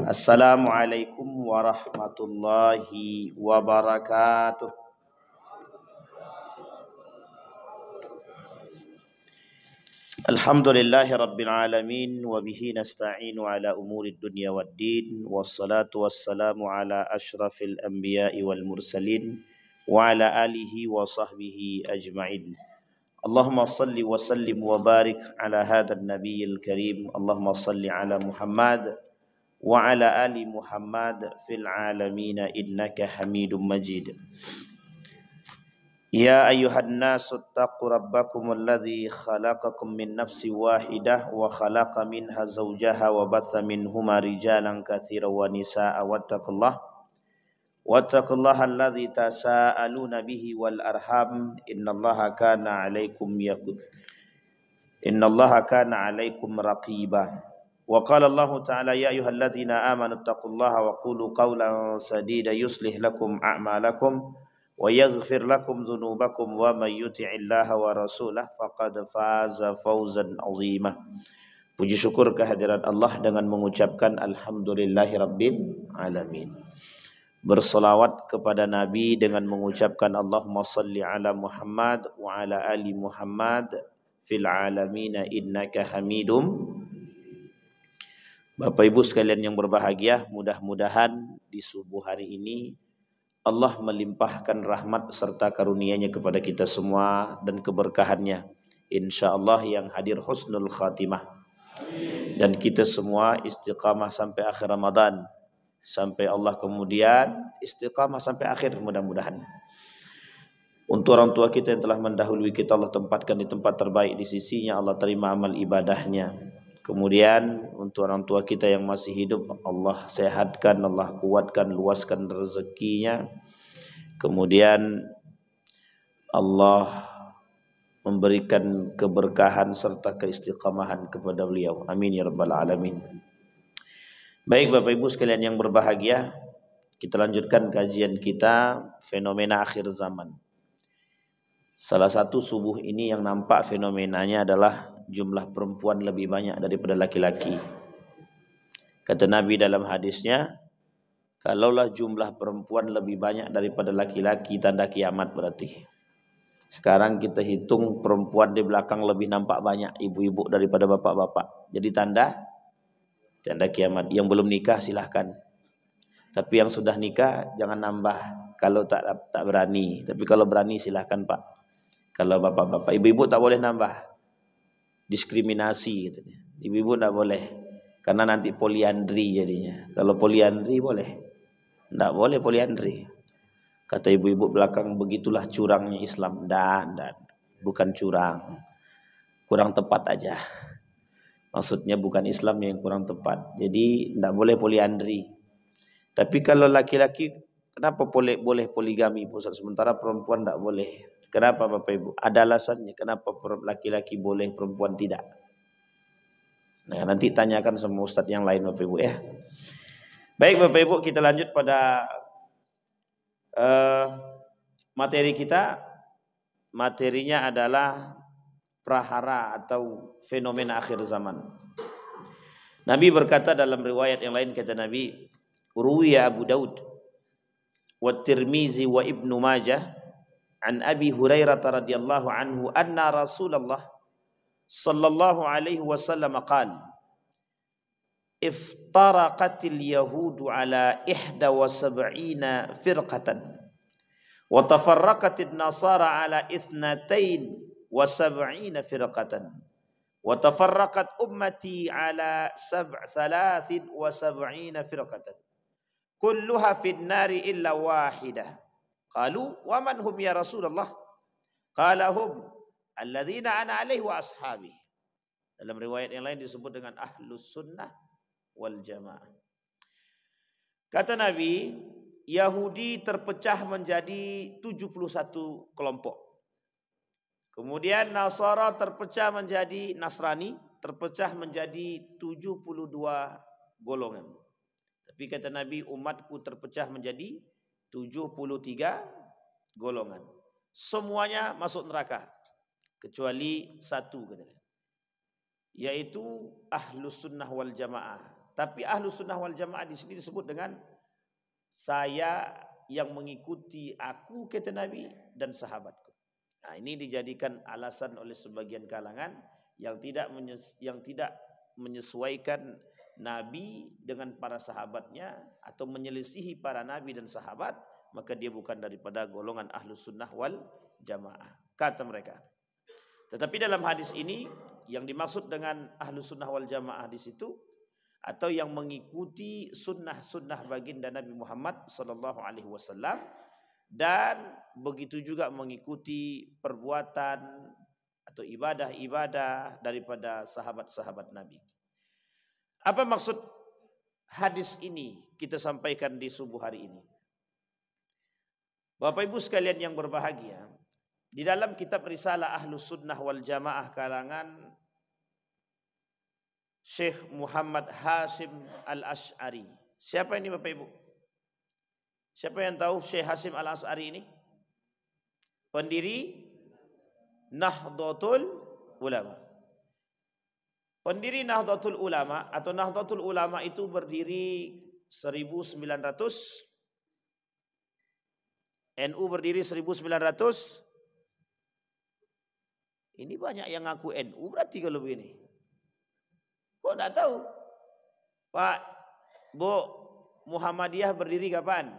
Assalamualaikum warahmatullahi wabarakatuh. Alhamdulillahi rabbil alamin wa bihi nasta'inu ala umuri dunya waddin wassalatu wassalamu ala asyrafil anbiya'i wal mursalin wa ala alihi wa sahbihi ajma'in. Allahumma salli wa sallim wa barik ala hadzal nabiyil karim. Allahumma salli ala Muhammad wa ala ali Muhammad fil alamin innaka Hamidum Majid. Ya ayyuhan nasu taqu rabbakum alladhi khalaqakum min nafsin wahidah wa khalaqa minha zawjaha wa batha minhuma rijalan katsiran wa nisaa'a wattaqullaha alladhi tasaaluna bihi wal arham innallaha kana 'alaikum raqiba. Wa qala Allah ta'ala ya ayyuhalladzina amanu taqullaha wa qulu qawlan sadida yuslih lakum a'malakum wa yaghfir lakum dhunubakum wa may yuti'illaha wa rasulahu faqad faza fawzan 'azima. Puji syukur kehadirat Allah dengan mengucapkan alhamdulillahirabbil alamin. Berselawat kepada Nabi dengan mengucapkan Allahumma salli ala Muhammad wa ala ali Muhammad fil alamin innaka Hamidum. Bapak Ibu sekalian yang berbahagia, mudah-mudahan di subuh hari ini Allah melimpahkan rahmat serta karunia-Nya kepada kita semua dan keberkahannya. InsyaAllah yang hadir husnul khatimah. Dan kita semua istiqamah sampai akhir Ramadan. Sampai Allah kemudian istiqamah sampai akhir mudah-mudahan. Untuk orang tua kita yang telah mendahului kita, Allah tempatkan di tempat terbaik di sisinya, Allah terima amal ibadahnya. Kemudian untuk orang tua kita yang masih hidup, Allah sehatkan, Allah kuatkan, luaskan rezekinya. Kemudian Allah memberikan keberkahan serta keistiqamahan kepada beliau. Amin ya rabbal alamin. Baik Bapak Ibu sekalian yang berbahagia, kita lanjutkan kajian kita fenomena akhir zaman. Salah satu subuh ini yang nampak fenomenanya adalah jumlah perempuan lebih banyak daripada laki-laki. Kata Nabi dalam hadisnya, kalaulah jumlah perempuan lebih banyak daripada laki-laki, tanda kiamat berarti. Sekarang kita hitung perempuan di belakang lebih nampak banyak ibu-ibu daripada bapak-bapak. Jadi tanda kiamat. Yang belum nikah silahkan. Tapi yang sudah nikah jangan nambah kalau tak berani. Tapi kalau berani silahkan Pak. Kalau bapak-bapak, ibu-ibu tak boleh nambah. Diskriminasi gitu. Ibu-ibu tak boleh. Karena nanti poliandri jadinya. Kalau poliandri boleh. Tak boleh poliandri. Kata ibu-ibu belakang, begitulah curangnya Islam. Dan bukan curang. Kurang tepat aja. Maksudnya bukan Islam yang kurang tepat. Jadi tak boleh poliandri. Tapi kalau laki-laki, kenapa boleh poligami Ustaz, sementara perempuan tak boleh? Kenapa Bapak Ibu? Ada alasannya kenapa laki-laki boleh, perempuan tidak. Nah, nanti tanyakan sama Ustaz yang lain Bapak Ibu ya. Baik Bapak Ibu, kita lanjut pada materi kita. Materinya adalah prahara atau fenomena akhir zaman. Nabi berkata dalam riwayat yang lain, kata Nabi, Ruwiya Abu Daud wa Tirmizi wa Ibnu Majah an Abi Hurairah radhiyallahu anhu anna Rasulullah sallallahu alaihi wasallam qala iftaraqatil yahudu ala 71 firqatan wa tafarraqatin nasara ala 72 firqatan wa tafarraqat ummati ala 73 firqatan kulluha fin nari illa wahidah. Qalu wa man hum ya Rasulullah? Qala hum alladzina ana alaihi wa ashabi. Dalam riwayat yang lain disebut dengan ahlus sunnah wal jamaah. Kata Nabi, Yahudi terpecah menjadi 71 kelompok. Kemudian Nasara terpecah menjadi Nasrani, terpecah menjadi 72 golongan. Tapi kata Nabi, umatku terpecah menjadi 73 golongan. Semuanya masuk neraka kecuali satu katanya, yaitu ahlus sunnah wal jamaah, Tapi Ahlus Sunnah wal Jamaah di sini disebut dengan saya yang mengikuti aku, kata Nabi, dan sahabatku. Nah, ini dijadikan alasan oleh sebagian kalangan yang tidak menyesuaikan Nabi dengan para sahabatnya atau menyelisihi para Nabi dan sahabat, maka dia bukan daripada golongan Ahlus Sunnah wal Jamaah, kata mereka. Tetapi dalam hadis ini yang dimaksud dengan Ahlus Sunnah wal Jamaah di situ, atau yang mengikuti sunnah-sunnah baginda Nabi Muhammad sallallahu alaihi wasallam, dan begitu juga mengikuti perbuatan atau ibadah-ibadah daripada sahabat-sahabat Nabi. Apa maksud hadis ini kita sampaikan di subuh hari ini? Bapak Ibu sekalian yang berbahagia, di dalam kitab Risalah Ahlus Sunnah wal Jamaah karangan Syekh Muhammad Hasim Al-Asy'ari. Siapa ini Bapak Ibu? Siapa yang tahu Syekh Hasim Al-Asy'ari ini? Pendiri Nahdlatul Ulama. Pendiri Nahdlatul Ulama atau Nahdlatul Ulama itu berdiri 1900, NU berdiri 1900. Ini banyak yang ngaku NU berarti kalau begini. Kok enggak tahu? Pak, Bu, Muhammadiyah berdiri kapan?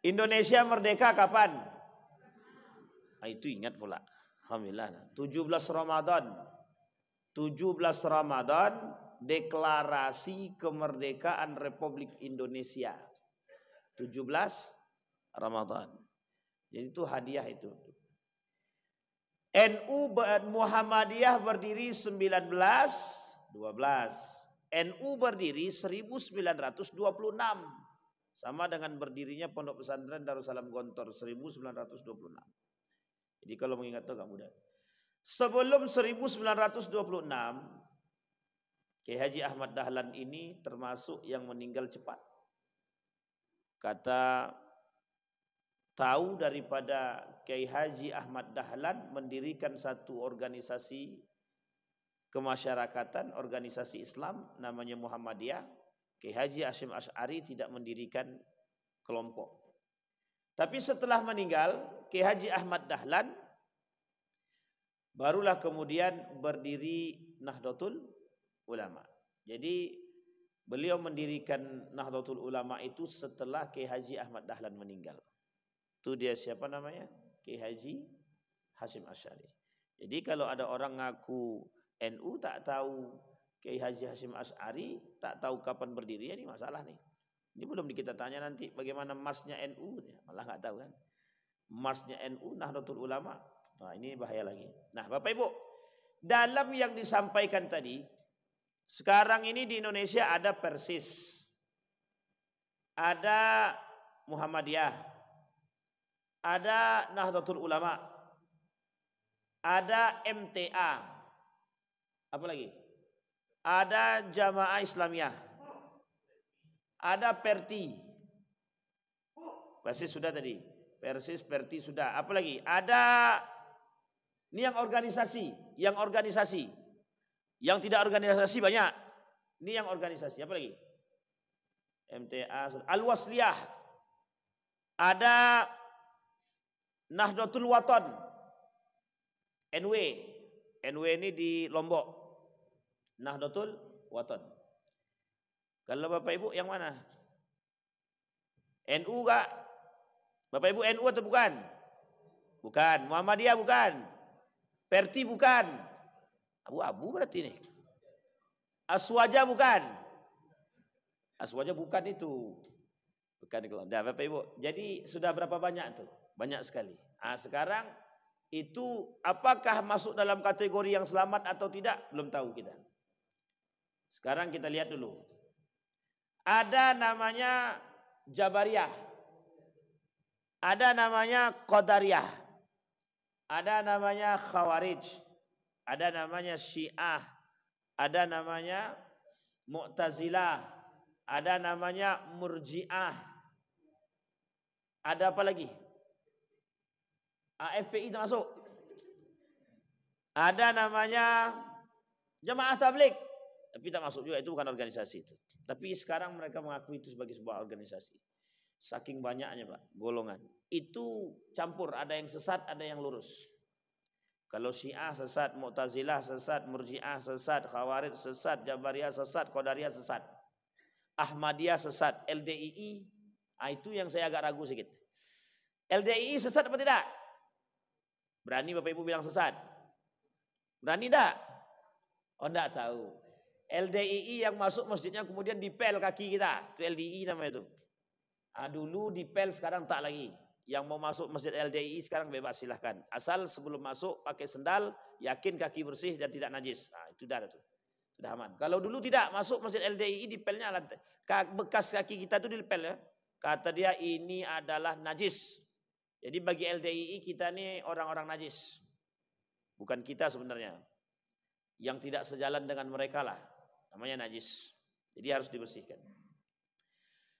Indonesia merdeka kapan? Nah, itu ingat pula. Alhamdulillah. 17 Ramadan. 17 Ramadan deklarasi kemerdekaan Republik Indonesia. 17 Ramadan. Jadi itu hadiah itu. NU Muhammadiyah berdiri 1912. NU berdiri 1926. Sama dengan berdirinya Pondok Pesantren Darussalam Gontor 1926. Jadi kalau mengingat itu agak mudah. Sebelum 1926, Kiai Haji Ahmad Dahlan ini termasuk yang meninggal cepat. Kata tahu daripada Kiai Haji Ahmad Dahlan mendirikan satu organisasi kemasyarakatan, organisasi Islam namanya Muhammadiyah, Kiai Haji Hasyim Asy'ari tidak mendirikan kelompok. Tapi setelah meninggal Kiai Haji Ahmad Dahlan, barulah kemudian berdiri Nahdlatul Ulama. Jadi beliau mendirikan Nahdlatul Ulama itu setelah Kiai Haji Ahmad Dahlan meninggal. Itu dia siapa namanya? Kiai Haji Hasyim Asy'ari. Jadi kalau ada orang ngaku NU tak tahu Kiai Haji Hasyim Asy'ari, tak tahu kapan berdiri, ya ini masalah nih. Ini belum kita tanya nanti bagaimana marsnya NU, malah nggak tahu kan. Marsnya NU Nahdlatul Ulama. Nah, ini bahaya lagi. Nah, Bapak Ibu, dalam yang disampaikan tadi, sekarang ini di Indonesia ada Persis, ada Muhammadiyah, ada Nahdlatul Ulama, ada MTA, apa lagi? Ada Jamaah Islamiyah, ada Perti. Persis sudah tadi. Persis, Perti sudah. Apa lagi? Ada, ini yang organisasi, yang tidak organisasi banyak. Ini yang organisasi. Apa lagi? MTA, Al-Wasliyah. Ada Nahdlatul Wathon, NW. NW ini di Lombok. Nahdlatul Wathon. Kalau Bapak Ibu yang mana? NU enggak? Bapak Ibu NU atau bukan? Bukan. Muhammadiyah bukan. Perti bukan. Abu-abu berarti ini. Aswaja bukan. Aswaja bukan itu. Bukan kalau. Nah, Bapak Ibu. Jadi sudah berapa banyak tuh? Banyak sekali. Nah, sekarang itu apakah masuk dalam kategori yang selamat atau tidak? Belum tahu kita. Sekarang kita lihat dulu. Ada namanya Jabariyah. Ada namanya Qadariyah. Ada namanya Khawarij. Ada namanya Syiah. Ada namanya Mu'tazilah. Ada namanya Murji'ah. Ada apa lagi? AFPI termasuk. Ada namanya Jamaah tabligh, tapi tak masuk juga, itu bukan organisasi itu. Tapi sekarang mereka mengakui itu sebagai sebuah organisasi. Saking banyaknya Pak, golongan. Itu campur, ada yang sesat, ada yang lurus. Kalau Syiah sesat, Mu'tazilah sesat, Murji'ah sesat, Khawarij sesat, Jabariyah sesat, Qadariyah sesat. Ahmadiyah sesat, LDII, itu yang saya agak ragu sedikit. LDII sesat apa tidak? Berani Bapak Ibu bilang sesat? Berani tidak? Oh enggak tahu. LDII yang masuk masjidnya kemudian dipel kaki kita. Itu LDII namanya itu. Dulu dipel, sekarang tak lagi. Yang mau masuk masjid LDII sekarang bebas, silahkan. Asal sebelum masuk pakai sendal, yakin kaki bersih dan tidak najis. Itu dah tuh. Sudah aman. Kalau dulu tidak, masuk masjid LDII dipelnya bekas kaki kita itu dipel ya. Kata dia ini adalah najis. Jadi bagi LDII kita ini orang-orang najis. Bukan kita sebenarnya. Yang tidak sejalan dengan mereka lah. Namanya najis. Jadi harus dibersihkan.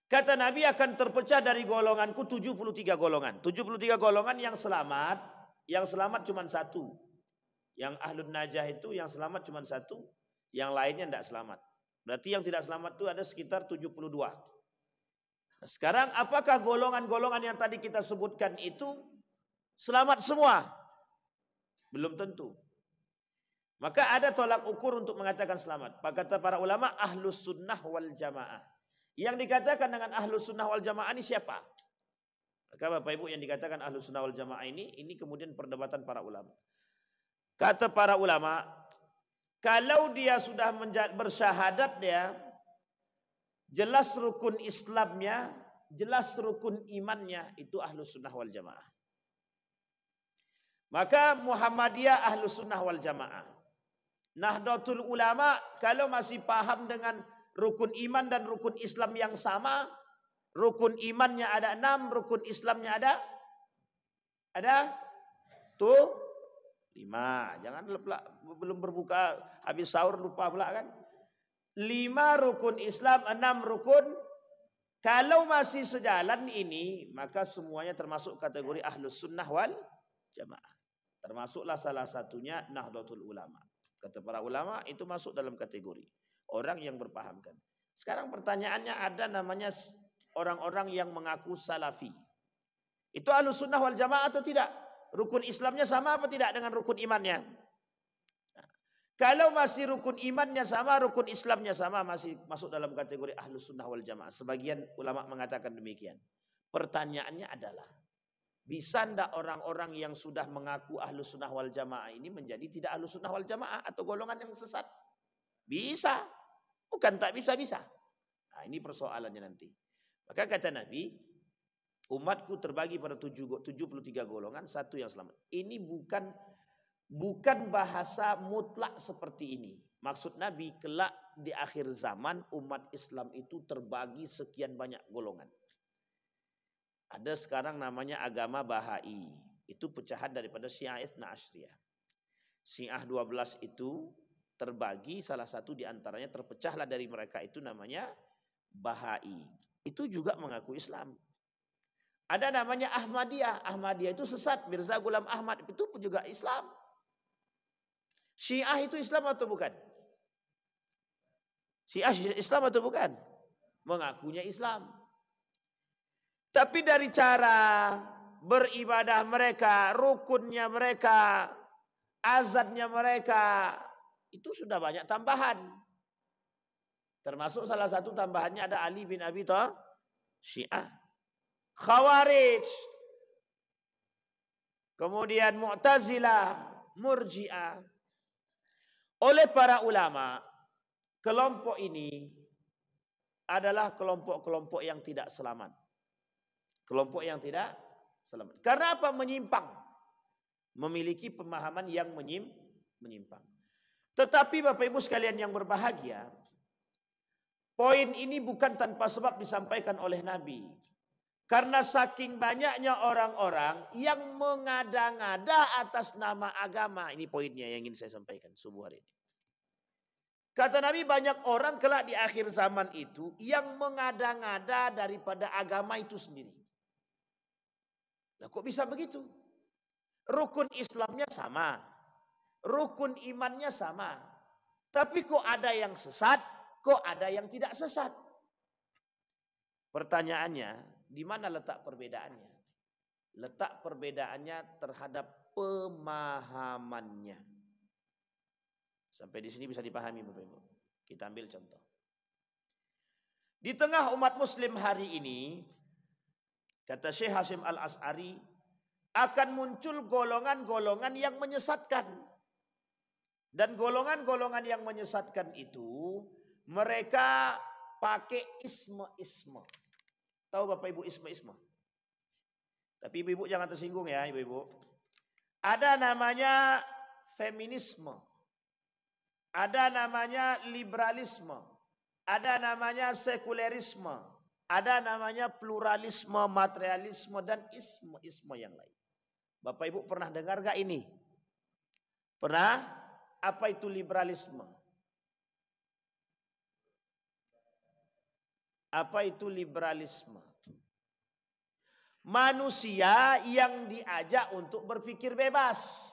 Kata Nabi akan terpecah dari golonganku 73 golongan. 73 golongan yang selamat. Yang selamat cuma satu. Yang ahlun najah itu yang selamat cuma satu. Yang lainnya tidak selamat. Berarti yang tidak selamat itu ada sekitar 72. Nah, sekarang apakah golongan-golongan yang tadi kita sebutkan itu selamat semua? Belum tentu. Maka ada tolak ukur untuk mengatakan selamat. Kata para ulama ahlus sunnah wal jamaah. Yang dikatakan dengan ahlus sunnah wal jamaah ini siapa? Maka Bapak Ibu yang dikatakan ahlus sunnah wal jamaah ini kemudian perdebatan para ulama. Kata para ulama, kalau dia sudah bersyahadat dia, jelas rukun Islamnya, jelas rukun imannya, itu ahlus sunnah wal jamaah. Maka Muhammadiyah ahlus sunnah wal jamaah. Nahdlatul Ulama kalau masih paham dengan rukun iman dan rukun Islam yang sama, rukun imannya ada 6, rukun Islamnya ada tuh 5. Jangan belum berbuka habis sahur lupa pula kan. 5 rukun Islam, 6 rukun. Kalau masih sejalan ini, maka semuanya termasuk kategori ahlus sunnah wal jamaah. Termasuklah salah satunya Nahdlatul Ulama. Kata para ulama itu masuk dalam kategori orang yang berpahamkan. Sekarang pertanyaannya ada namanya orang-orang yang mengaku salafi. Itu ahlus sunnah wal jamaah atau tidak? Rukun Islamnya sama apa tidak dengan rukun imannya? Nah, kalau masih rukun imannya sama, rukun Islamnya sama, masih masuk dalam kategori ahlus sunnah wal jamaah. Sebagian ulama mengatakan demikian. Pertanyaannya adalah, bisa ndak orang-orang yang sudah mengaku ahlus sunnah wal jamaah ini menjadi tidak ahlus sunnah wal jamaah atau golongan yang sesat? Bisa. Bukan tak bisa-bisa. Nah, ini persoalannya nanti. Maka kata Nabi, umatku terbagi pada 73 golongan, satu yang selamat. Ini bukan bahasa mutlak seperti ini. Maksud Nabi, kelak di akhir zaman umat Islam itu terbagi sekian banyak golongan. Ada sekarang namanya agama Bahai. Itu pecahan daripada Syiah Itsna Asyriyah. Syiah 12 itu terbagi, salah satu diantaranya terpecahlah dari mereka itu namanya Bahai. Itu juga mengaku Islam. Ada namanya Ahmadiyah. Ahmadiyah itu sesat. Mirza Ghulam Ahmad itu pun juga Islam. Syiah itu Islam atau bukan? Syiah Islam atau bukan? Mengakunya Islam. Tapi dari cara beribadah mereka, rukunnya mereka, azannya mereka, itu sudah banyak tambahan. Termasuk salah satu tambahannya ada Ali bin Abi Thalib, Syiah. Khawarij, kemudian Mu'tazilah, Murji'ah. Oleh para ulama, kelompok ini adalah kelompok-kelompok yang tidak selamat. Kelompok yang tidak selamat. Karena apa? Menyimpang. Memiliki pemahaman yang menyimpang. Tetapi Bapak Ibu sekalian yang berbahagia, poin ini bukan tanpa sebab disampaikan oleh Nabi. Karena saking banyaknya orang-orang yang mengada-ngada atas nama agama. Ini poinnya yang ingin saya sampaikan subuh hari ini. Kata Nabi, banyak orang kelak di akhir zaman itu yang mengada-ngada daripada agama itu sendiri. Nah, kok bisa begitu? Rukun Islamnya sama. Rukun imannya sama. Tapi kok ada yang sesat, kok ada yang tidak sesat? Pertanyaannya, di mana letak perbedaannya? Letak perbedaannya terhadap pemahamannya. Sampai di sini bisa dipahami Bapak Ibu. Kita ambil contoh. Di tengah umat muslim hari ini, kata Syekh Hasyim Al-Asy'ari, akan muncul golongan-golongan yang menyesatkan. Dan golongan-golongan yang menyesatkan itu, mereka pakai isme-isme. Tahu Bapak Ibu isme-isme? Tapi ibu-ibu jangan tersinggung ya ibu-ibu. Ada namanya feminisme. Ada namanya liberalisme. Ada namanya sekulerisme. Ada namanya pluralisme, materialisme, dan isme-isme yang lain. Bapak Ibu pernah dengar gak ini? Pernah? Apa itu liberalisme? Apa itu liberalisme? Manusia yang diajak untuk berpikir bebas.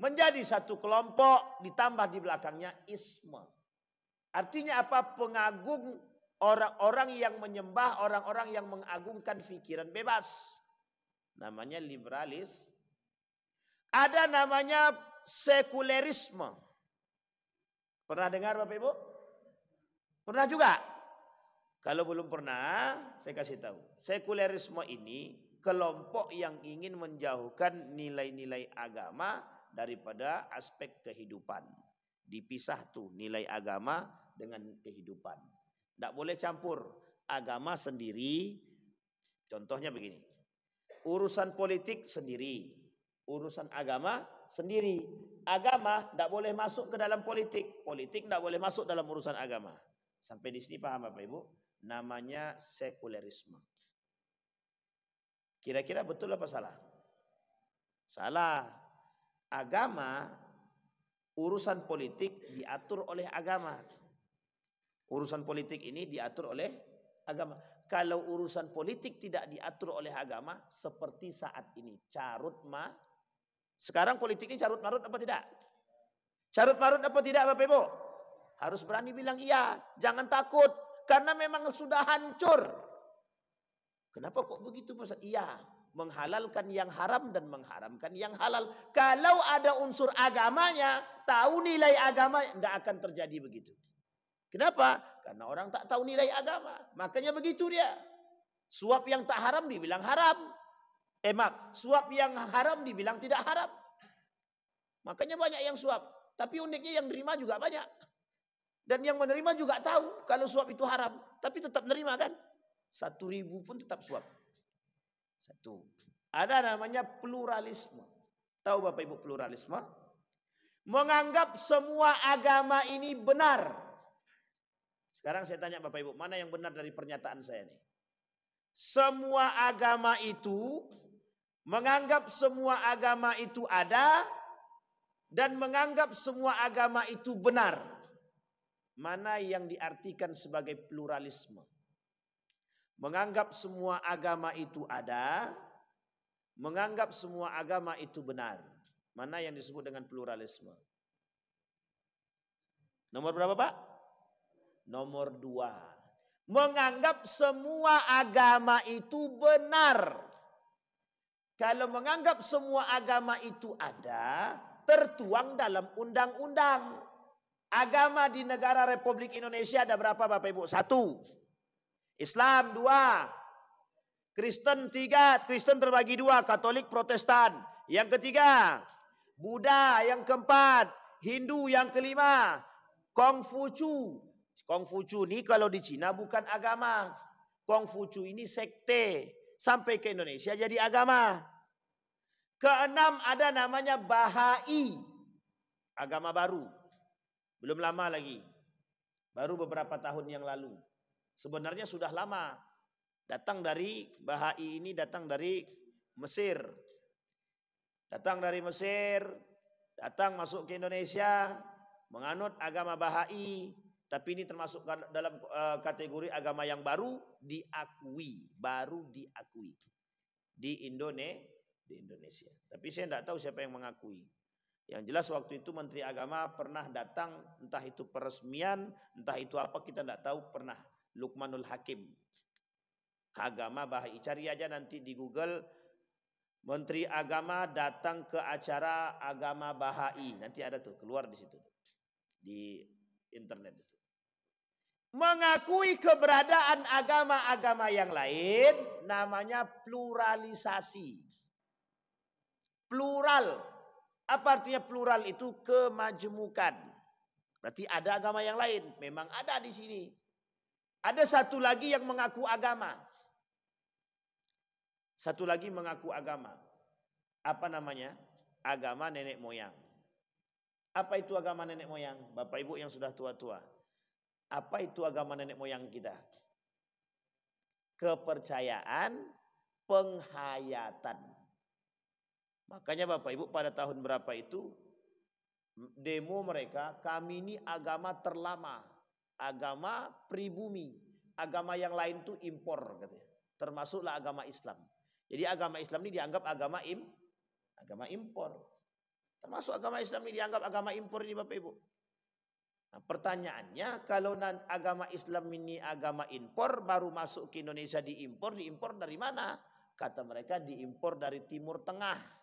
Menjadi satu kelompok ditambah di belakangnya isme. Artinya apa? Pengagung orang-orang yang menyembah, orang-orang yang mengagungkan pikiran bebas. Namanya liberalis. Ada namanya sekulerisme. Pernah dengar Bapak Ibu? Pernah juga? Kalau belum pernah, saya kasih tahu. Sekulerisme ini kelompok yang ingin menjauhkan nilai-nilai agama daripada aspek kehidupan. Dipisah tuh nilai agama dengan kehidupan. Tidak boleh campur agama sendiri. Contohnya begini. Urusan politik sendiri. Urusan agama sendiri. Agama tidak boleh masuk ke dalam politik. Politik tidak boleh masuk dalam urusan agama. Sampai di sini paham Bapak Ibu? Namanya sekulerisme. Kira-kira betul apa salah? Salah. Agama, urusan politik diatur oleh agama. Urusan politik ini diatur oleh agama. Kalau urusan politik tidak diatur oleh agama, seperti saat ini carut ma. Sekarang politik ini carut marut apa tidak? Carut marut apa tidak Bapak Ibu? Harus berani bilang iya, jangan takut. Karena memang sudah hancur. Kenapa kok begitu Pak Ustaz? Iya, menghalalkan yang haram dan mengharamkan yang halal. Kalau ada unsur agamanya, tahu nilai agama, tidak akan terjadi begitu. Kenapa? Karena orang tak tahu nilai agama. Makanya begitu dia. Suap yang tak haram dibilang haram. Suap yang haram dibilang tidak haram. Makanya banyak yang suap. Tapi uniknya yang nerima juga banyak. Dan yang menerima juga tahu kalau suap itu haram. Tapi tetap menerima kan. 1.000 pun tetap suap. Satu. Ada namanya pluralisme. Tahu Bapak Ibu pluralisme? Menganggap semua agama ini benar. Sekarang saya tanya Bapak Ibu, mana yang benar dari pernyataan saya nih? Semua agama itu, menganggap semua agama itu ada, dan menganggap semua agama itu benar. Mana yang diartikan sebagai pluralisme? Menganggap semua agama itu ada, menganggap semua agama itu benar. Mana yang disebut dengan pluralisme? Nomor berapa Pak? Nomor 2. Menganggap semua agama itu benar. Kalau menganggap semua agama itu ada, tertuang dalam undang-undang. Agama di negara Republik Indonesia ada berapa Bapak Ibu? 1. Islam 2. Kristen 3. Kristen terbagi 2. Katolik, Protestan. Yang ketiga, Buddha. Yang keempat, Hindu. Yang kelima, Kongfucu. Kongfucu ini kalau di Cina bukan agama. Kongfucu ini sekte. Sampai ke Indonesia jadi agama. Keenam ada namanya Bahai. Agama baru. Belum lama lagi. Baru beberapa tahun yang lalu. Sebenarnya sudah lama. Datang dari Bahai ini datang dari Mesir. Datang dari Mesir. Datang masuk ke Indonesia. Menganut agama Bahai. Tapi ini termasuk dalam kategori agama yang baru diakui. Baru diakui. Di Indonesia. Tapi saya tidak tahu siapa yang mengakui. Yang jelas waktu itu Menteri Agama pernah datang, entah itu peresmian, entah itu apa kita tidak tahu, pernah. Luqmanul Hakim. Agama Bahai. Cari aja nanti di Google, Menteri Agama datang ke acara agama Bahai. Nanti ada tuh, keluar di situ. Di internet itu. Mengakui keberadaan agama-agama yang lain namanya pluralisasi. Plural. Apa artinya plural itu? Kemajemukan. Berarti ada agama yang lain. Memang ada di sini. Ada satu lagi yang mengaku agama. Satu lagi mengaku agama. Apa namanya? Agama nenek moyang. Apa itu agama nenek moyang? Bapak Ibu yang sudah tua-tua. Apa itu agama nenek moyang kita? Kepercayaan penghayatan. Makanya Bapak Ibu pada tahun berapa itu demo mereka, kami ini agama terlama, agama pribumi, agama yang lain tuh impor katanya. Termasuklah agama Islam. Jadi agama Islam ini dianggap agama impor. Termasuk agama Islam ini dianggap agama impor ini Bapak Ibu. Nah, pertanyaannya kalau agama Islam ini agama impor, baru masuk ke Indonesia diimpor dari mana? Kata mereka diimpor dari Timur Tengah.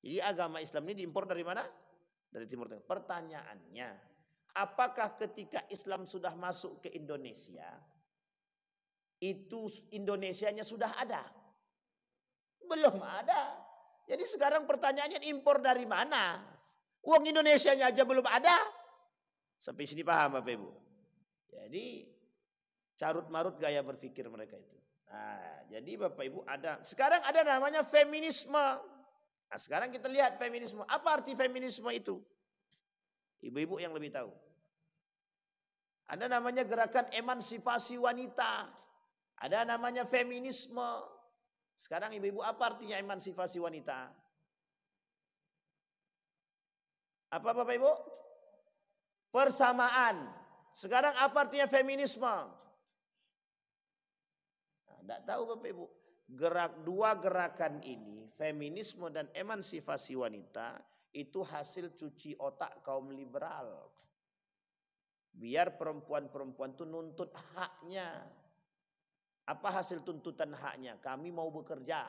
Jadi agama Islam ini diimpor dari mana? Dari Timur Tengah. Pertanyaannya, apakah ketika Islam sudah masuk ke Indonesia, itu Indonesianya sudah ada? Belum ada. Jadi sekarang pertanyaannya impor dari mana? Uang Indonesianya aja belum ada. Sampai sini paham Bapak Ibu? Jadi carut marut gaya berpikir mereka itu. Nah, jadi Bapak Ibu sekarang ada namanya feminisme. Nah, sekarang kita lihat feminisme. Apa arti feminisme itu? Ibu-ibu yang lebih tahu. Ada namanya gerakan emansipasi wanita. Ada namanya feminisme. Sekarang ibu-ibu apa artinya emansipasi wanita? Apa Bapak Ibu? Persamaan. Sekarang apa artinya feminisme? Tidak tahu Bapak Ibu. Dua gerakan ini, feminisme dan emansipasi wanita, itu hasil cuci otak kaum liberal. Biar perempuan-perempuan itu nuntut haknya. Apa hasil tuntutan haknya? Kami mau bekerja.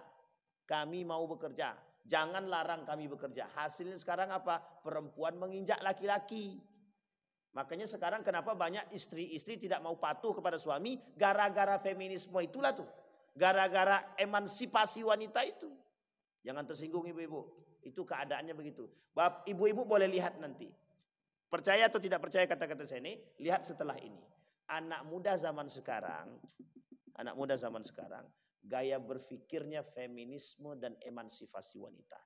Kami mau bekerja. Jangan larang kami bekerja. Hasilnya sekarang apa? Perempuan menginjak laki-laki. Makanya sekarang kenapa banyak istri-istri tidak mau patuh kepada suami? Gara-gara feminisme itulah tuh. Gara-gara emansipasi wanita itu. Jangan tersinggung ibu-ibu. Itu keadaannya begitu. Ibu-ibu boleh lihat nanti. Percaya atau tidak percaya kata-kata saya ini? Lihat setelah ini. Anak muda zaman sekarang, gaya berpikirnya feminisme dan emansipasi wanita.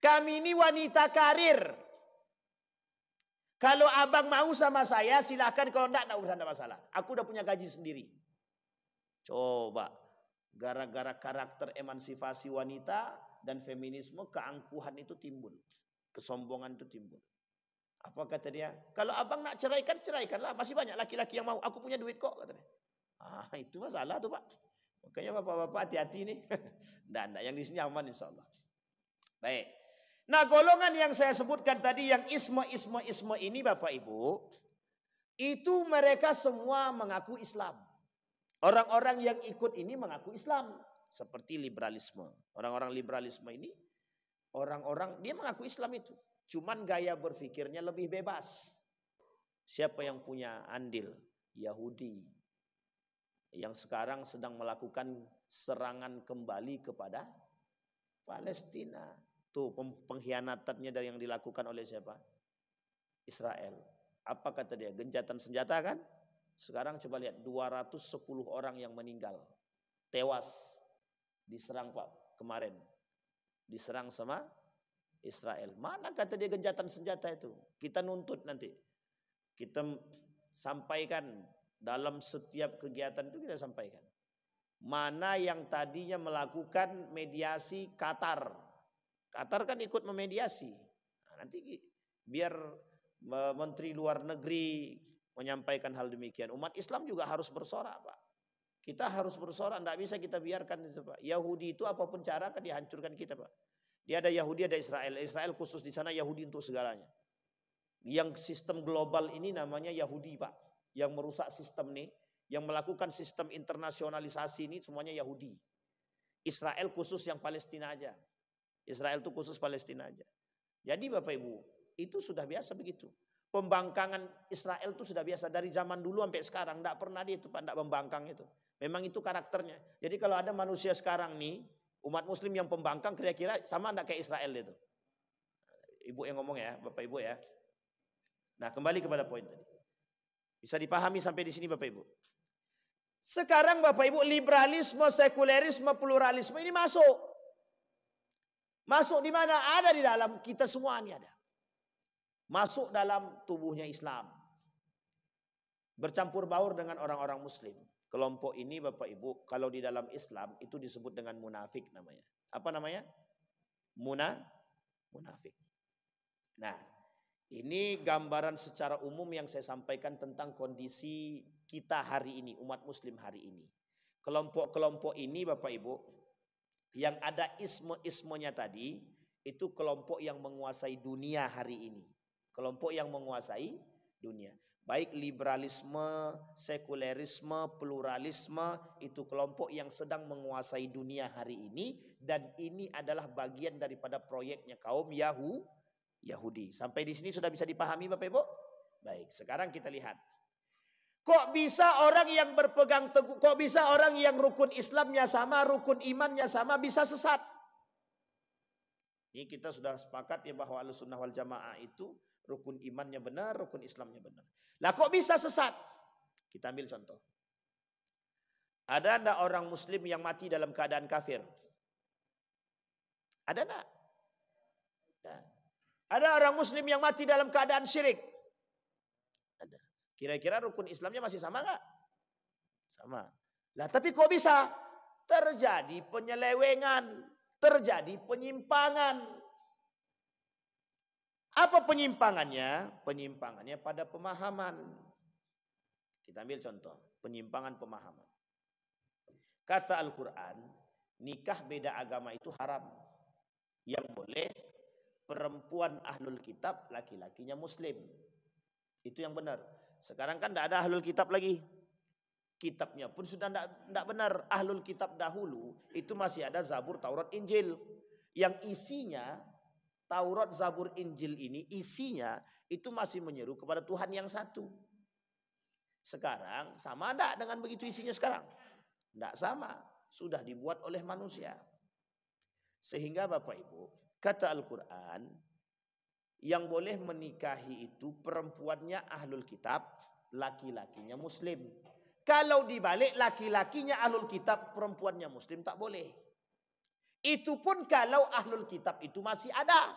Kami ini wanita karir. Kalau abang mau sama saya silahkan, kalau enggak urusan masalah. Aku udah punya gaji sendiri. Coba, gara-gara karakter emansipasi wanita dan feminisme, keangkuhan itu timbul. Kesombongan itu timbul. Apa kata dia? Kalau abang nak ceraikan, ceraikanlah. Masih banyak laki-laki yang mau. Aku punya duit kok, kata dia. Itu masalah tuh Pak. Makanya bapak-bapak hati-hati nih. Nggak, yang di sini aman insya Allah. Baik. Nah, golongan yang saya sebutkan tadi yang isme ini Bapak Ibu, itu mereka semua mengaku Islam. Orang-orang yang ikut ini mengaku Islam. Seperti liberalisme. Orang-orang liberalisme ini, orang-orang dia mengaku Islam itu. Cuman gaya berpikirnya lebih bebas. Siapa yang punya andil? Yahudi. Yang sekarang sedang melakukan serangan kembali kepada Palestina. Tuh pengkhianatannya dari yang dilakukan oleh siapa? Israel. Apa kata dia? Gencatan senjata kan? Sekarang coba lihat 210 orang yang meninggal. Tewas. Diserang Pak kemarin. Diserang sama Israel. Mana kata dia gencatan senjata itu? Kita nuntut nanti. Kita sampaikan. Dalam setiap kegiatan itu kita sampaikan. Mana yang tadinya melakukan mediasi Qatar. Qatar kan ikut memediasi. Nah, nanti biar Menteri Luar Negeri menyampaikan hal demikian. Umat Islam juga harus bersorak Pak. Kita harus bersorak. Tidak bisa kita biarkan itu Pak. Yahudi itu apapun cara akan dihancurkan kita Pak. Dia ada Yahudi, ada Israel. Israel khusus di sana, Yahudi untuk segalanya. Yang sistem global ini namanya Yahudi, Pak. Yang merusak sistem nih, yang melakukan sistem internasionalisasi ini semuanya Yahudi. Israel khusus yang Palestina aja. Israel itu khusus Palestina aja. Jadi Bapak Ibu, itu sudah biasa begitu. Pembangkangan Israel itu sudah biasa dari zaman dulu sampai sekarang. Tidak pernah dia itu Pak, tidak membangkang itu. Memang itu karakternya. Jadi kalau ada manusia sekarang nih, umat muslim yang pembangkang kira-kira sama enggak kayak Israel itu? Ibu yang ngomong ya, Bapak Ibu ya. Nah, kembali kepada poin tadi. Bisa dipahami sampai di sini Bapak Ibu. Sekarang Bapak Ibu, liberalisme, sekulerisme, pluralisme ini masuk. Masuk di mana? Ada di dalam kita semua ini ada. Masuk dalam tubuhnya Islam. Bercampur baur dengan orang-orang muslim. Kelompok ini Bapak Ibu, kalau di dalam Islam itu disebut dengan munafik namanya. Apa namanya? Munafik. Nah, ini gambaran secara umum yang saya sampaikan tentang kondisi kita hari ini, umat muslim hari ini. Kelompok-kelompok ini Bapak Ibu, yang ada isme-ismenya tadi, itu kelompok yang menguasai dunia hari ini. Kelompok yang menguasai dunia. Baik liberalisme, sekulerisme, pluralisme, itu kelompok yang sedang menguasai dunia hari ini. Dan ini adalah bagian daripada proyeknya kaum Yahudi. Sampai di sini sudah bisa dipahami Bapak Ibu? Baik, sekarang kita lihat. Kok bisa orang yang berpegang teguh, kok bisa orang yang rukun Islamnya sama, rukun imannya sama, bisa sesat? Ini kita sudah sepakat ya bahwa Ahlussunnah wal Jamaah itu rukun imannya benar, rukun Islamnya benar. Lah kok bisa sesat? Kita ambil contoh. Ada enggak orang muslim yang mati dalam keadaan kafir? Ada enggak? Nah. Ada orang muslim yang mati dalam keadaan syirik? Ada. Kira-kira rukun Islamnya masih sama enggak? Sama. Lah tapi kok bisa terjadi penyelewengan, terjadi penyimpangan? Apa penyimpangannya? Penyimpangannya pada pemahaman. Kita ambil contoh, penyimpangan pemahaman. Kata Al-Quran, nikah beda agama itu haram. Yang boleh perempuan ahlul kitab, laki-lakinya muslim. Itu yang benar. Sekarang kan tidak ada ahlul kitab lagi. Kitabnya pun sudah tidak benar. Ahlul kitab dahulu itu masih ada Zabur, Taurat, Injil. Yang isinya Taurat, Zabur, Injil ini isinya itu masih menyeru kepada Tuhan yang satu. Sekarang sama enggak dengan begitu isinya sekarang? Enggak sama. Sudah dibuat oleh manusia. Sehingga Bapak Ibu, kata Al-Quran, yang boleh menikahi itu perempuannya ahlul kitab, laki-lakinya muslim. Kalau dibalik laki-lakinya ahlul kitab, perempuannya muslim tak boleh. Itu pun kalau ahlul kitab itu masih ada.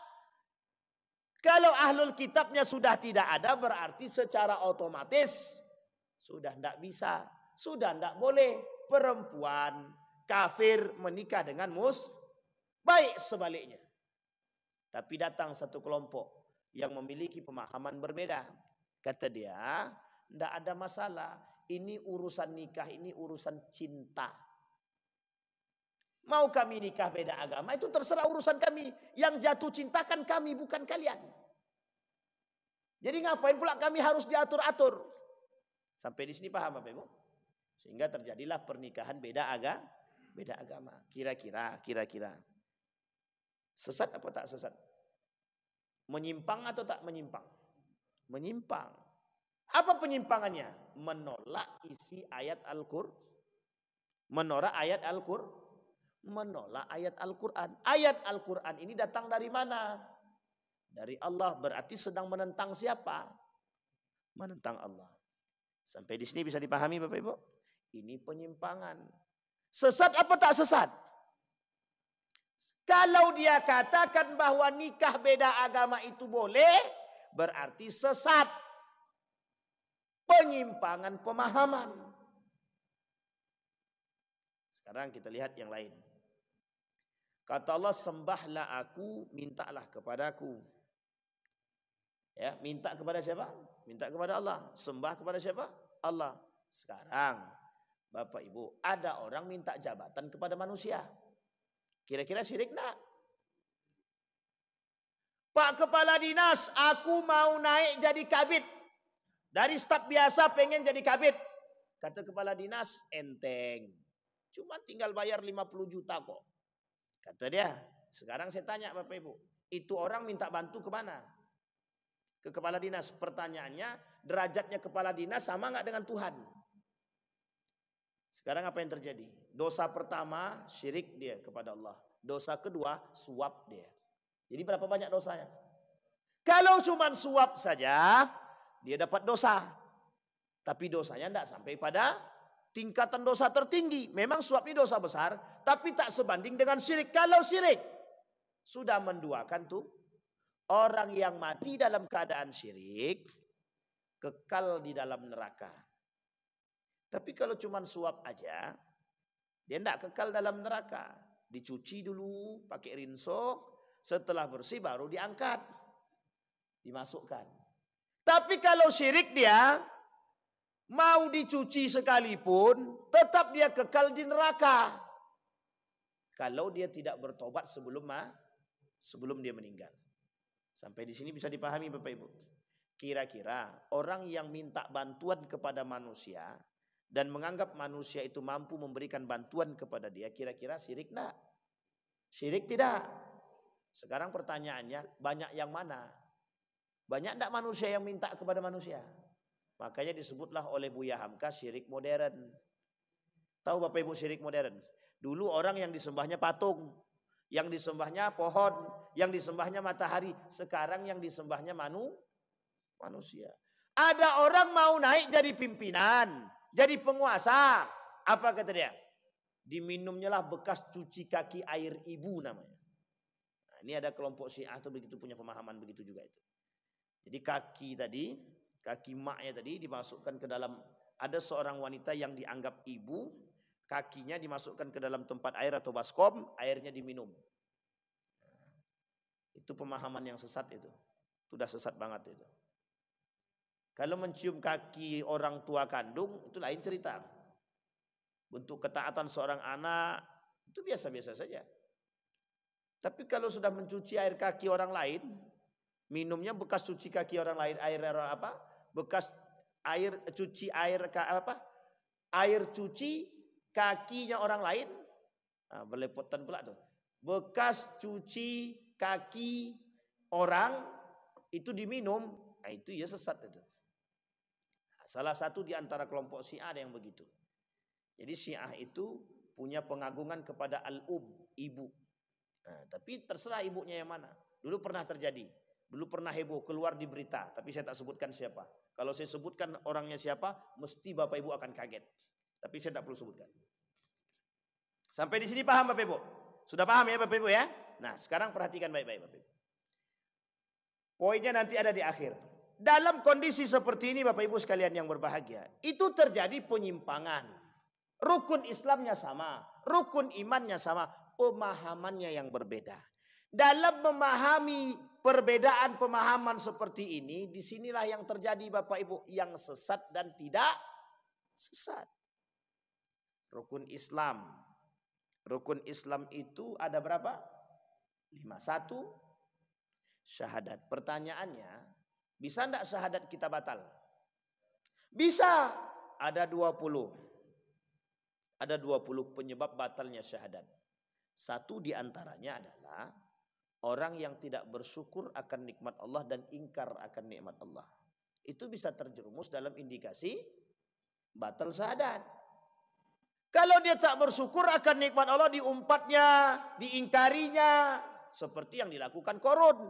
Kalau ahlul kitabnya sudah tidak ada, berarti secara otomatis sudah tidak bisa, sudah tidak boleh perempuan kafir menikah dengan baik sebaliknya. Tapi datang satu kelompok yang memiliki pemahaman berbeda. Kata dia, tidak ada masalah. Ini urusan nikah, ini urusan cinta. Mau kami nikah beda agama, itu terserah urusan kami. Yang jatuh cintakan kami, bukan kalian. Jadi ngapain pula kami harus diatur-atur? Sampai di sini paham Bapak Ibu? Sehingga terjadilah pernikahan beda agama. Kira-kira. Sesat apa tak sesat? Menyimpang atau tak menyimpang? Menyimpang. Apa penyimpangannya? Menolak isi ayat Al-Qur'an. Menolak ayat Al-Qur'an. Menolak ayat Al-Quran. Ayat Al-Quran ini datang dari mana? Dari Allah. Berarti sedang menentang siapa? Menentang Allah. Sampai di sini bisa dipahami Bapak Ibu? Ini penyimpangan. Sesat apa tak sesat? Kalau dia katakan bahwa nikah beda agama itu boleh, berarti sesat. Penyimpangan pemahaman. Sekarang kita lihat yang lain. Kata Allah, sembahlah aku, mintalah kepadaku. Ya, minta kepada siapa? Minta kepada Allah. Sembah kepada siapa? Allah. Sekarang, Bapak Ibu, ada orang minta jabatan kepada manusia. Kira-kira syirik enggak? Pak Kepala Dinas, aku mau naik jadi kabid. Dari staf biasa pengen jadi kabid. Kata Kepala Dinas, enteng. Cuma tinggal bayar 50 juta kok. Kata dia, sekarang saya tanya Bapak Ibu, itu orang minta bantu kemana? Ke Kepala Dinas. Pertanyaannya, derajatnya Kepala Dinas sama nggak dengan Tuhan? Sekarang apa yang terjadi? Dosa pertama, syirik dia kepada Allah. Dosa kedua, suap dia. Jadi berapa banyak dosanya? Kalau cuma suap saja, dia dapat dosa. Tapi dosanya tidak sampai pada tingkatan dosa tertinggi. Memang suap ini dosa besar, tapi tak sebanding dengan syirik. Kalau syirik sudah menduakan tuh, orang yang mati dalam keadaan syirik, kekal di dalam neraka. Tapi kalau cuma suap aja, dia tidak kekal dalam neraka. Dicuci dulu pakai rinso, setelah bersih baru diangkat, dimasukkan. Tapi kalau syirik dia mau dicuci sekalipun, tetap dia kekal di neraka. Kalau dia tidak bertobat sebelum dia meninggal. Sampai di sini bisa dipahami Bapak Ibu. Kira-kira orang yang minta bantuan kepada manusia dan menganggap manusia itu mampu memberikan bantuan kepada dia, kira-kira syirik enggak? Syirik tidak. Sekarang pertanyaannya, banyak yang mana? Banyak enggak manusia yang minta kepada manusia? Makanya disebutlah oleh Buya Hamka syirik modern. Tahu Bapak Ibu syirik modern? Dulu orang yang disembahnya patung, yang disembahnya pohon, yang disembahnya matahari. Sekarang yang disembahnya manusia. Ada orang mau naik jadi pimpinan, jadi penguasa. Apa kata dia? Diminumnya lah bekas cuci kaki air ibu namanya. Nah, ini ada kelompok Syiah tuh begitu punya pemahaman begitu juga itu. Jadi kaki maknya tadi dimasukkan ke dalam, ada seorang wanita yang dianggap ibu, kakinya dimasukkan ke dalam tempat air atau baskom, airnya diminum. Itu pemahaman yang sesat itu. Sudah sesat banget itu. Kalau mencium kaki orang tua kandung itu lain cerita. Bentuk ketaatan seorang anak itu biasa-biasa saja. Tapi kalau sudah mencuci air kaki orang lain, minumnya bekas cuci kaki orang lain, air apa? Bekas air cuci air cuci kakinya orang lain. Nah, berlepotan pula tuh. Bekas cuci kaki orang itu diminum, nah itu ya sesat itu. Salah satu di antara kelompok Syiah ada yang begitu. Jadi Syiah itu punya pengagungan kepada ibu. Nah, tapi terserah ibunya yang mana. Dulu pernah terjadi. Dulu pernah heboh keluar di berita, tapi saya tak sebutkan siapa. Kalau saya sebutkan orangnya siapa, mesti Bapak Ibu akan kaget. Tapi saya tak perlu sebutkan. Sampai di sini paham Bapak Ibu? Sudah paham ya Bapak Ibu ya? Nah, sekarang perhatikan baik-baik Bapak Ibu. Poinnya nanti ada di akhir. Dalam kondisi seperti ini Bapak Ibu sekalian yang berbahagia, itu terjadi penyimpangan. Rukun Islamnya sama, rukun imannya sama, pemahamannya yang berbeda. Dalam memahami perbedaan pemahaman seperti ini, disinilah yang terjadi Bapak Ibu, yang sesat dan tidak sesat. Rukun Islam. Rukun Islam itu ada berapa? 5. 1, syahadat. Pertanyaannya, bisa enggak syahadat kita batal? Bisa. Ada 20. Ada 20 penyebab batalnya syahadat. 1 diantaranya adalah orang yang tidak bersyukur akan nikmat Allah dan ingkar akan nikmat Allah. Itu bisa terjerumus dalam indikasi batal syahadat. Kalau dia tak bersyukur akan nikmat Allah, diumpatnya, diingkarinya, seperti yang dilakukan Qarun.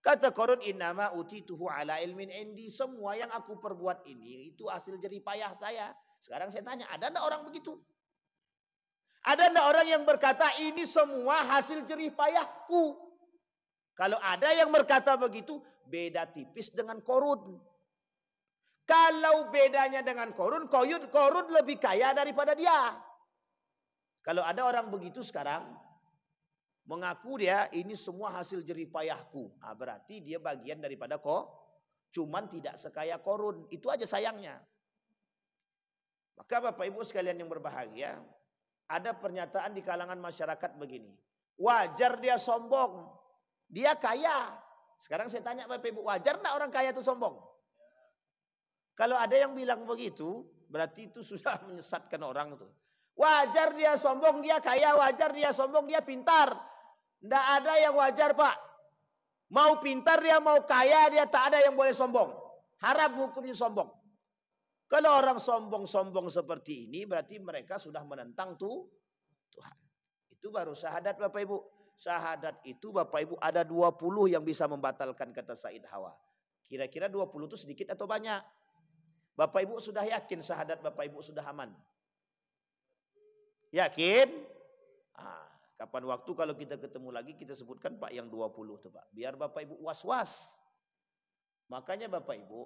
Kata Qarun, innama utituhu ala ilmin indi, semua yang aku perbuat ini itu hasil jerih payah saya. Sekarang saya tanya, ada enggak orang begitu? Ada enggak orang yang berkata ini semua hasil jerih payahku? Kalau ada yang berkata begitu, beda tipis dengan Qarun. Kalau bedanya dengan Qarun lebih kaya daripada dia. Kalau ada orang begitu sekarang, mengaku dia ini semua hasil jerih payahku. Nah, berarti dia bagian daripada cuman tidak sekaya Qarun. Itu aja sayangnya. Maka Bapak Ibu sekalian yang berbahagia, ada pernyataan di kalangan masyarakat begini. Wajar dia sombong. Dia kaya. Sekarang saya tanya Bapak Ibu, wajar enggak orang kaya itu sombong? Kalau ada yang bilang begitu, berarti itu sudah menyesatkan orang itu. Wajar dia sombong, dia kaya, wajar dia sombong, dia pintar. Enggak ada yang wajar, Pak. Mau pintar dia, mau kaya dia, tak ada yang boleh sombong. Haram hukumnya sombong. Kalau orang sombong-sombong seperti ini, berarti mereka sudah menentang Tuhan. Itu baru syahadat Bapak Ibu. Syahadat itu Bapak Ibu ada 20 yang bisa membatalkan, kata Said Hawa. Kira-kira 20 itu sedikit atau banyak? Bapak Ibu sudah yakin syahadat Bapak Ibu sudah aman? Yakin? Kapan waktu kalau kita ketemu lagi kita sebutkan Pak yang 20 tuh Pak. Biar Bapak Ibu was-was. Makanya Bapak Ibu,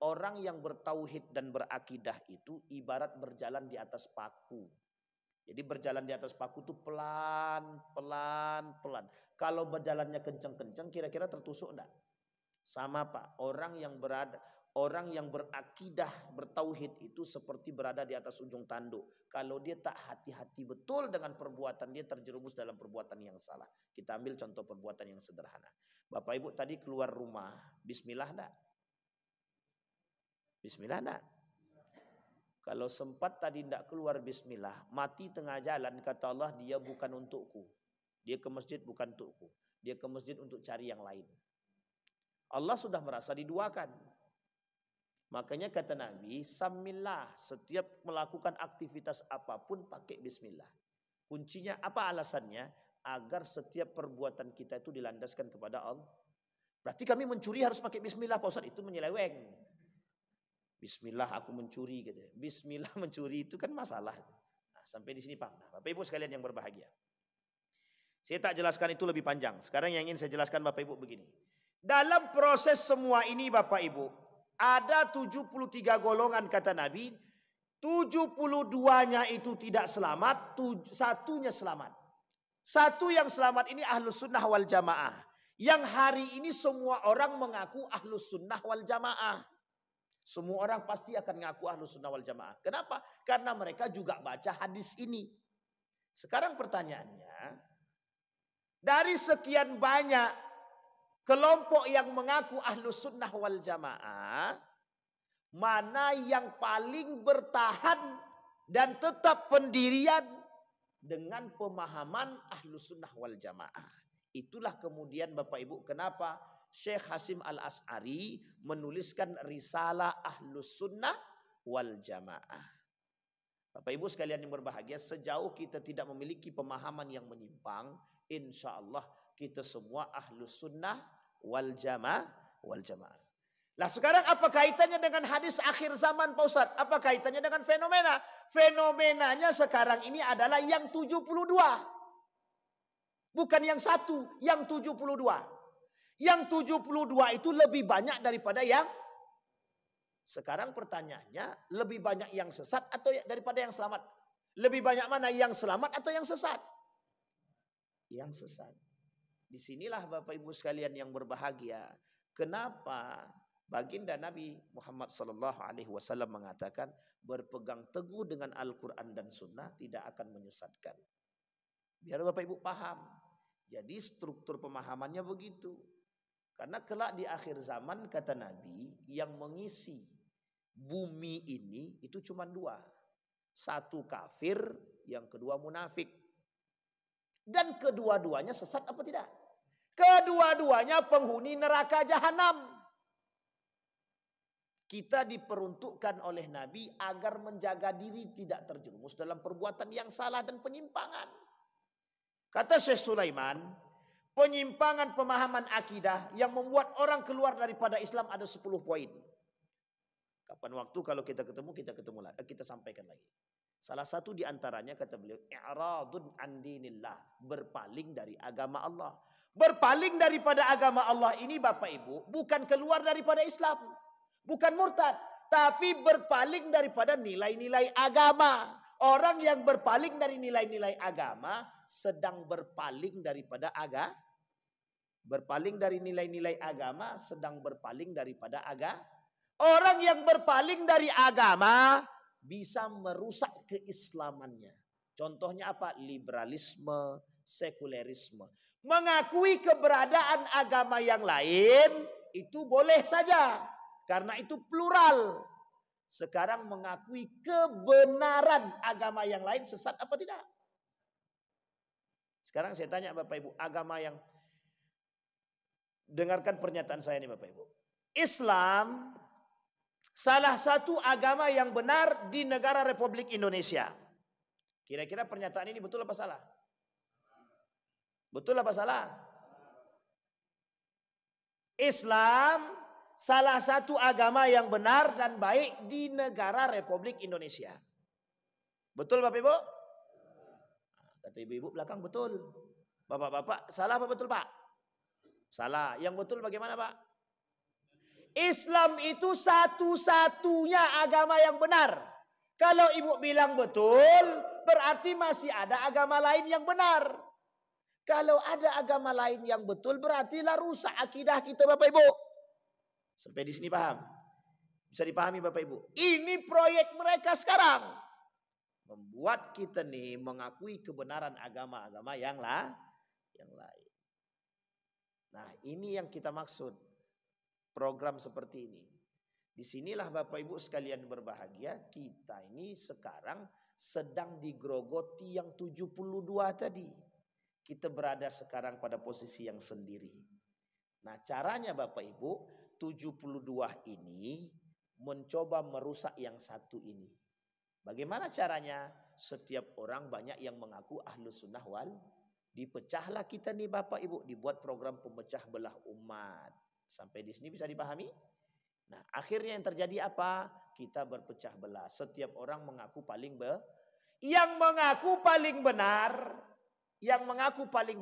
orang yang bertauhid dan berakidah itu ibarat berjalan di atas paku. Jadi berjalan di atas paku itu pelan. Kalau berjalannya kencang-kencang kira-kira tertusuk enggak? Sama Pak, orang yang berakidah, bertauhid itu seperti berada di atas ujung tanduk. Kalau dia tak hati-hati betul dengan perbuatan, dia terjerumus dalam perbuatan yang salah. Kita ambil contoh perbuatan yang sederhana. Bapak Ibu tadi keluar rumah, bismillah enggak? Bismillah enggak? Kalau sempat tadi tidak keluar bismillah, mati tengah jalan, kata Allah, dia bukan untukku. Dia ke masjid bukan untukku. Dia ke masjid untuk cari yang lain. Allah sudah merasa diduakan. Makanya kata Nabi, samillah, setiap melakukan aktivitas apapun pakai bismillah. Kuncinya apa alasannya? Agar setiap perbuatan kita itu dilandaskan kepada Allah. Berarti kami mencuri harus pakai bismillah, Pak Ustaz, itu menyeleweng. Bismillah aku mencuri gitu. Bismillah mencuri itu kan masalah. Nah, sampai di sini Pak. Nah, Bapak Ibu sekalian yang berbahagia. Saya tak jelaskan itu lebih panjang. Sekarang yang ingin saya jelaskan Bapak Ibu begini. Dalam proses semua ini Bapak Ibu, ada 73 golongan kata Nabi. 72-nya itu tidak selamat, satunya selamat. Satu yang selamat ini Ahlus Sunnah wal Jamaah. Yang hari ini semua orang mengaku Ahlus Sunnah wal Jamaah. Semua orang pasti akan ngaku Ahlus Sunnah wal Jamaah. Kenapa? Karena mereka juga baca hadis ini. Sekarang pertanyaannya, dari sekian banyak kelompok yang mengaku Ahlus Sunnah wal Jamaah, mana yang paling bertahan dan tetap pendirian dengan pemahaman Ahlus Sunnah wal Jamaah? Itulah kemudian Bapak Ibu kenapa Syekh Hasim Al-As'ari menuliskan Risalah Ahlus Sunnah wal Jamaah. Bapak Ibu sekalian yang berbahagia, sejauh kita tidak memiliki pemahaman yang menyimpang, insya Allah kita semua Ahlus Sunnah wal Jamaah. Lah sekarang apa kaitannya dengan hadis akhir zaman Pak Ustadz? Apa kaitannya dengan fenomena? Fenomenanya sekarang ini adalah yang 72. Bukan yang satu, yang 72. Yang 72 itu lebih banyak daripada yang. Sekarang pertanyaannya, lebih banyak yang sesat atau daripada yang selamat? Lebih banyak mana, yang selamat atau yang sesat? Yang sesat. Disinilah Bapak Ibu sekalian yang berbahagia. Kenapa baginda Nabi Muhammad SAW mengatakan berpegang teguh dengan Al-Quran dan Sunnah tidak akan menyesatkan. Biar Bapak Ibu paham. Jadi struktur pemahamannya begitu. Karena kelak di akhir zaman kata Nabi yang mengisi bumi ini itu cuma dua. Satu kafir, yang kedua munafik. Dan kedua-duanya sesat apa tidak? Kedua-duanya penghuni neraka jahanam. Kita diperuntukkan oleh Nabi agar menjaga diri tidak terjerumus dalam perbuatan yang salah dan penyimpangan. Kata Syekh Sulaiman, penyimpangan pemahaman akidah yang membuat orang keluar daripada Islam ada 10 poin. Kapan waktu kalau kita ketemu lagi, kita sampaikan lagi. Salah satu di antaranya kata beliau, i'radun an dinillah, berpaling dari agama Allah. Berpaling daripada agama Allah ini Bapak Ibu bukan keluar daripada Islam, bukan murtad, tapi berpaling daripada nilai-nilai agama. Orang yang berpaling dari nilai-nilai agama sedang berpaling daripada agama. Berpaling dari nilai-nilai agama sedang berpaling daripada agama. Orang yang berpaling dari agama bisa merusak keislamannya. Contohnya apa? Liberalisme, sekulerisme. Mengakui keberadaan agama yang lain itu boleh saja. Karena itu plural. Sekarang mengakui kebenaran agama yang lain sesat apa tidak? Sekarang saya tanya Bapak Ibu, agama yang, dengarkan pernyataan saya ini Bapak Ibu. Islam salah satu agama yang benar di negara Republik Indonesia. Kira-kira pernyataan ini betul apa salah? Betul apa salah? Islam salah satu agama yang benar dan baik di negara Republik Indonesia. Betul Bapak Ibu? Kata ibu-ibu belakang betul. Bapak-bapak salah apa betul Pak? Salah. Yang betul bagaimana Pak? Islam itu satu-satunya agama yang benar. Kalau ibu bilang betul, berarti masih ada agama lain yang benar. Kalau ada agama lain yang betul, berartilah rusak akidah kita Bapak Ibu. Sampai di sini paham? Bisa dipahami Bapak Ibu? Ini proyek mereka sekarang. Membuat kita nih mengakui kebenaran agama-agama yang lain. Nah, ini yang kita maksud. Program seperti ini. Disinilah Bapak Ibu sekalian berbahagia, kita ini sekarang sedang digrogoti yang 72 tadi. Kita berada sekarang pada posisi yang sendiri. Nah, caranya Bapak Ibu, 72 ini mencoba merusak yang satu ini. Bagaimana caranya? Setiap orang banyak yang mengaku ahlus sunnah wal, dipecahlah kita nih Bapak Ibu, dibuat program pemecah belah umat. Sampai di sini bisa dipahami? Nah, akhirnya yang terjadi apa? Kita berpecah belah. Setiap orang mengaku yang mengaku paling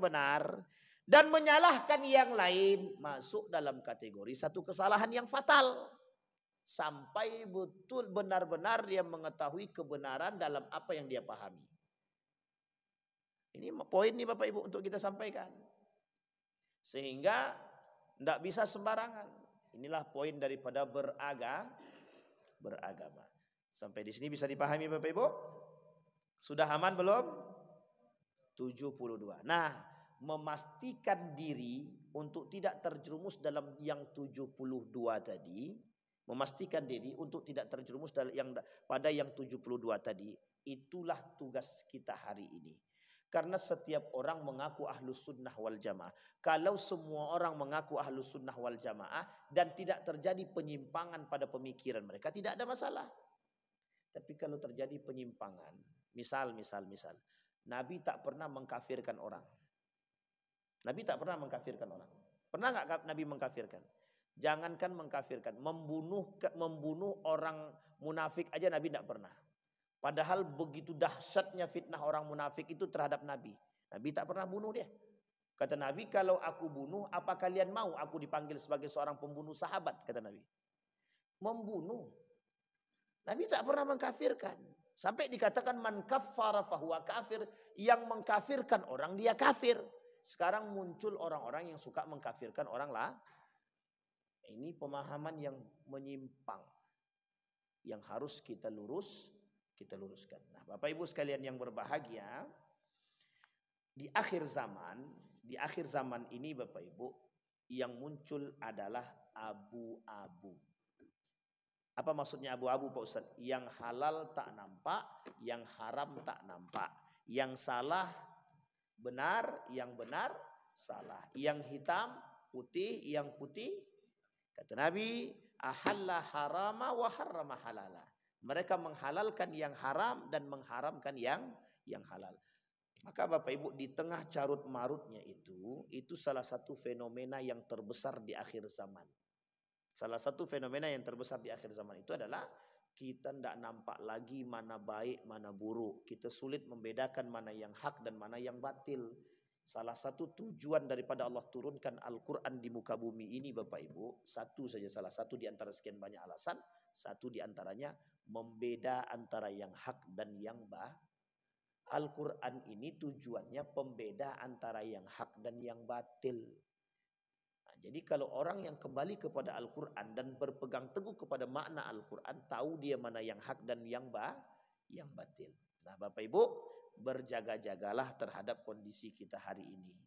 benar dan menyalahkan yang lain masuk dalam kategori satu kesalahan yang fatal. Sampai betul benar-benar dia mengetahui kebenaran dalam apa yang dia pahami. Ini poin nih Bapak Ibu untuk kita sampaikan. Sehingga tidak bisa sembarangan. Inilah poin daripada beragama. Sampai di sini bisa dipahami Bapak Ibu? Sudah aman belum? 72. Nah, memastikan diri untuk tidak terjerumus dalam yang 72 tadi. Memastikan diri untuk tidak terjerumus pada yang 72 tadi. Itulah tugas kita hari ini. Karena setiap orang mengaku ahlus sunnah wal jamaah. Kalau semua orang mengaku ahlus sunnah wal jamaah dan tidak terjadi penyimpangan pada pemikiran mereka, tidak ada masalah. Tapi kalau terjadi penyimpangan, misal, Nabi tak pernah mengkafirkan orang. Nabi tak pernah mengkafirkan orang. Pernah nggak Nabi mengkafirkan? Jangankan mengkafirkan, membunuh orang munafik aja Nabi tidak pernah. Padahal begitu dahsyatnya fitnah orang munafik itu terhadap Nabi. Nabi tak pernah bunuh dia. Kata Nabi, kalau aku bunuh, apa kalian mau aku dipanggil sebagai seorang pembunuh sahabat? Kata Nabi. Membunuh. Nabi tak pernah mengkafirkan. Sampai dikatakan man kaffara fahuwa kafir. Yang mengkafirkan orang dia kafir. Sekarang muncul orang-orang yang suka mengkafirkan orang lah. Ini pemahaman yang menyimpang. Yang harus kita luruskan. Nah, Bapak Ibu sekalian yang berbahagia, di akhir zaman ini Bapak Ibu, yang muncul adalah abu-abu. Apa maksudnya abu-abu Pak Ustaz? Yang halal tak nampak, yang haram tak nampak. Yang salah benar, yang benar salah. Yang hitam putih, yang putih. Kata Nabi, ahalla harama wa harrama halala. Mereka menghalalkan yang haram dan mengharamkan yang halal. Maka Bapak Ibu, di tengah carut marutnya itu salah satu fenomena yang terbesar di akhir zaman. Salah satu fenomena yang terbesar di akhir zaman itu adalah kita tidak nampak lagi mana baik, mana buruk. Kita sulit membedakan mana yang hak dan mana yang batil. Salah satu tujuan daripada Allah turunkan Al-Quran di muka bumi ini Bapak Ibu, salah satu di antara sekian banyak alasan, satu di antaranya membeda antara yang hak dan yang Al-Quran ini tujuannya pembeda antara yang hak dan yang batil. Nah, jadi kalau orang yang kembali kepada Al-Quran dan berpegang teguh kepada makna Al-Quran, tahu dia mana yang hak dan yang batil. Nah Bapak Ibu, berjaga-jagalah terhadap kondisi kita hari ini.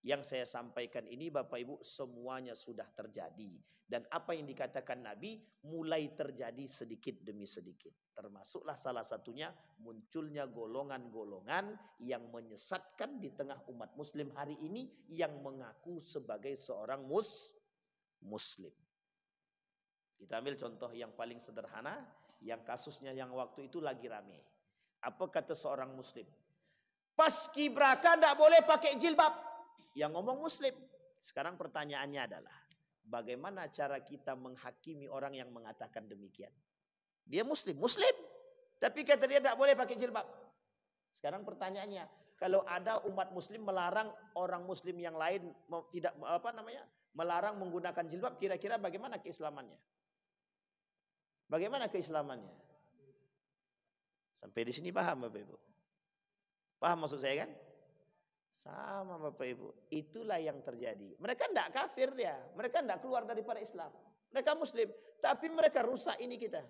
Yang saya sampaikan ini Bapak Ibu semuanya sudah terjadi. Dan apa yang dikatakan Nabi mulai terjadi sedikit demi sedikit. Termasuklah salah satunya munculnya golongan-golongan yang menyesatkan di tengah umat muslim hari ini yang mengaku sebagai seorang muslim. Kita ambil contoh yang paling sederhana, yang kasusnya yang waktu itu lagi rame. Apa kata seorang muslim? Paskibraka tidak boleh pakai jilbab. Yang ngomong muslim. Sekarang pertanyaannya adalah, bagaimana cara kita menghakimi orang yang mengatakan demikian? Dia muslim, tapi kata dia tidak boleh pakai jilbab. Sekarang pertanyaannya, kalau ada umat muslim melarang orang muslim yang lain tidak melarang menggunakan jilbab, kira-kira bagaimana keislamannya? Bagaimana keislamannya? Sampai di sini paham Bapak Ibu? Paham maksud saya kan? Sama Bapak Ibu, itulah yang terjadi. Mereka tidak kafir dia, mereka tidak keluar daripada Islam. Mereka muslim, tapi mereka rusak ini kita.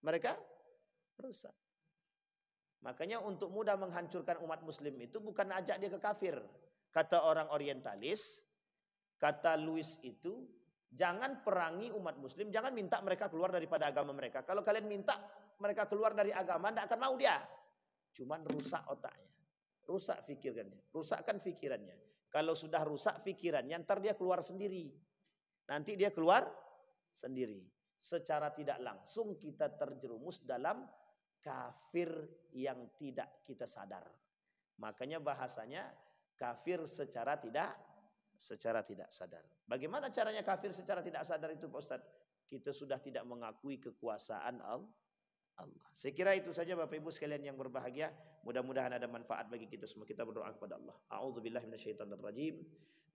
Mereka rusak. Makanya untuk mudah menghancurkan umat muslim itu bukan ajak dia ke kafir. Kata orang orientalis, kata Louis itu, jangan perangi umat muslim, jangan minta mereka keluar daripada agama mereka. Kalau kalian minta mereka keluar dari agama, tidak akan mau dia. Cuman rusak otaknya. Rusak fikirannya, rusakkan fikirannya. Kalau sudah rusak fikirannya, ntar dia keluar sendiri. Nanti dia keluar sendiri. Secara tidak langsung kita terjerumus dalam kafir yang tidak kita sadar. Makanya bahasanya kafir secara tidak sadar. Bagaimana caranya kafir secara tidak sadar itu Pak Ustadz? Kita sudah tidak mengakui kekuasaan Allah. Saya kira itu saja Bapak Ibu sekalian yang berbahagia. Mudah-mudahan ada manfaat bagi kita semua. Kita berdoa kepada Allah. A'udzubillahi minasyaitonirrajim.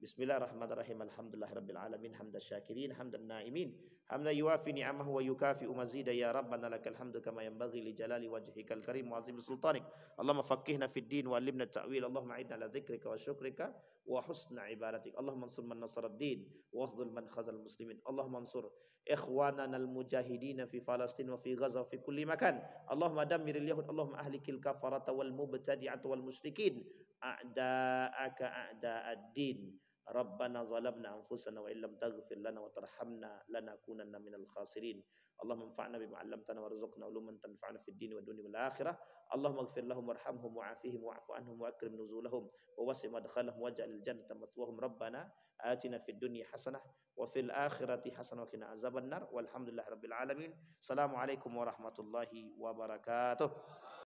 Bismillahirrahmanirrahim. Alhamdulillahirabbil alamin. Hamdan syakirin, hamdan naimin. Hamdan yuwafi ni'amahu wa yukafi'u mazida ya rabbana lakal hamdu kama yanbaghi li jalali wajhikal karim wa azim sultanik. Allahumma faqqihna fid din wa 'allimna ta'wil. Allahumma a'inna ala dzikrika wa syukrika wa husna ibadatik. Allahumma ansur man nasarad din wa akhdhul man khazal muslimin. Allahumma ansur ikhwanana al-mujahidin fi Falastin wa fi Gaza wa fi kulli makan. Allahumma dammiril yahud, Allahumma ahlikil kafarata wal mubtadi'ata wal musyrikin a'da'aka a'da'ad-din. Rabbana zalamna anfusana wa illam taghfir lana wa tarhamna lanakunanna minal khasirin. Allahumma anfa'na bima 'allamtana warzuqna uluman tanfa'una fid din wa dunya wal akhirah. Allahumma ighfir lahum warhamhum wa'afihim wa'fu anhum wa akrim nuzulahum wa wasi' madkhalahum waj'alil jannata mathwahum. Rabbana atina fid dunya hasanah wa fil akhirati hasanah wa qina azabannar. Walhamdulillahirabbil alamin. Assalamualaikum warahmatullahi wabarakatuh.